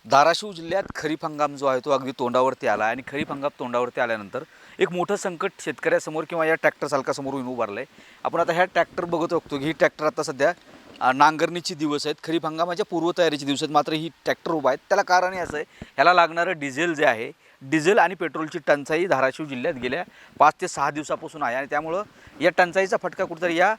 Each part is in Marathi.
धाराशिव जिल्ह्यात खरीप हंगाम जो आहे तो अगदी तोंडावरती आला आणि खरीप हंगाम तोंडावरती आल्यानंतर एक मोठं संकट शेतकऱ्यासमोर किंवा या ट्रॅक्टर चालकासमोर येऊन उभारलं आहे. आपण आता ह्या ट्रॅक्टर बघत बघतो की ही ट्रॅक्टर आता सध्या नांगरणीची दिवस आहेत, खरीप हंगामाच्या पूर्वतयारीचे दिवस आहेत. मात्र ही ट्रॅक्टर उभा आहेत, त्याला कारण असं आहे, ह्याला लागणारं डिझेल जे आहे, डिझेल आणि पेट्रोलची टंचाई धाराशिव जिल्ह्यात गेल्या 5 ते 6 दिवसापासून आहे आणि त्यामुळं या टंचाईचा फटका कुठेतरी या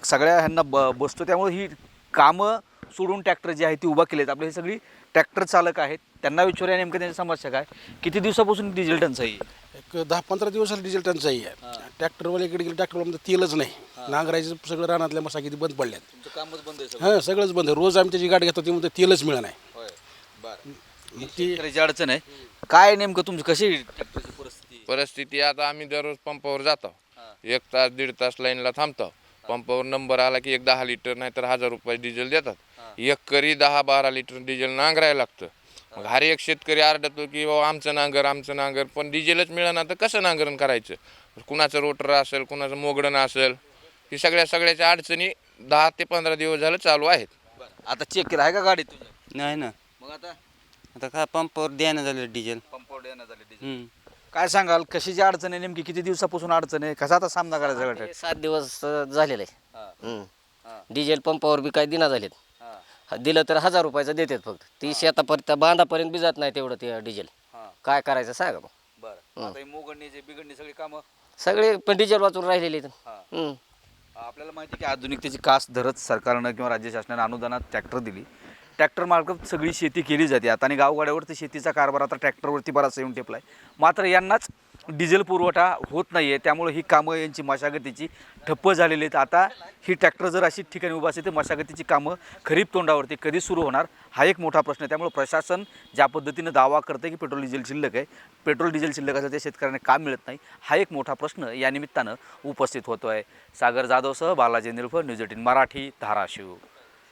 सगळ्या ह्यांना बसतो. त्यामुळे ही कामं सोडून ट्रॅक्टर जे आहे ती उभा केलेत. आपले हे सगळी ट्रॅक्टर चालक आहेत, त्यांना विचारूया नेमकं त्यांची समस्या काय, किती दिवसापासून डिझेल टंचाई आहे? एक 10-15 दिवसाला डिझेल टंचाई आहे. ट्रॅक्टरवाले इकडे गेले, ट्रॅक्टरमध्ये तेलच नाही. नांगरायचं सगळं रानातल्या मशागती बंद पडल्यात. तुमचं कामच बंद आहे? हां, सगळंच बंद आहे. रोज आम्ही त्याची गाडी घेतो, त्यामध्ये तेलच मिळत नाही. होय, बरं. मग ती शेतकऱ्याची अडचण आहे. काय नेमकं तुमची कशी ट्रॅक्टरची परिस्थिती आता आम्ही दररोज पंपावर जातो. 1 तास 1.5 तास लाईनला थांबतो. पंपावर नंबर आला की एक 10 लिटर नाही तर 1000 रुपये डिझेल देतात. एकरी 10-12 लिटर डिझेल नांगरायला लागतं. मग हर एक शेतकरी आरडतो की बाबा आमचं नांगर, पण डिझेलच मिळेना तर कसं नांगरण करायचं? कुणाचं रोटर असेल, कुणाचं मोगडण असेल, ही सगळ्याच्या अडचणी 10 ते 15 दिवस झालं चालू आहेत. आता चेक केलं आहे का गाडी तुझ्या? नाही ना. मग आता आता काय पंपावर द्यायला झालं डिझेल. पंपावर देण्यात आले डिझेल. काय सांगाल, कशाची अडचण आहे नेमकी, किती दिवसापासून अडचण आहे, कसा आता सामना करायचा सगळ्या? 7 दिवस झालेले आहे. डिझेल पंपावर बी काही दिना झालेत. दिलं तर 1000 रुपयाचं देतात फक्त. ती शेतापर्यंत बांधापर्यंत बी जात नाही तेवढं ते डिझेल. काय करायचं सांगा मग. बरं, आता मोगडणीचे बिगडणी सगळी कामं सगळे पण डिझेल वाचून राहिलेले आहेत. आपल्याला माहिती आहे की आधुनिकतेची कास धरत सरकारनं किंवा राज्य शासनानं अनुदानात ट्रॅक्टर दिली. ट्रॅक्टर मार्फत सगळी शेती केली जाते आता आणि गावगाड्यावरती शेतीचा कारभार आता ट्रॅक्टरवरती बराचसा येऊन टेपला आहे. मात्र यांनाच डिझेल पुरवठा होत नाही आहे, त्यामुळे ही कामं यांची मशागतीची ठप्प झालेली आहेत. आता ही ट्रॅक्टर जर अशी ठिकाणी उभा असेल तर मशागतीची कामं खरीप तोंडावरती कधी सुरू होणार हा एक मोठा प्रश्न आहे. त्यामुळे प्रशासन ज्या पद्धतीनं दावा करते की पेट्रोल डिझेल शिल्लक आहे, पेट्रोल डिझेल शिल्लक असेल त्या शेतकऱ्यांना काम मिळत नाही, हा एक मोठा प्रश्न या निमित्तानं उपस्थित होतो आहे. सागर जाधवसह बालाजी निळफळ, न्यूज 18 मराठी, धाराशिव.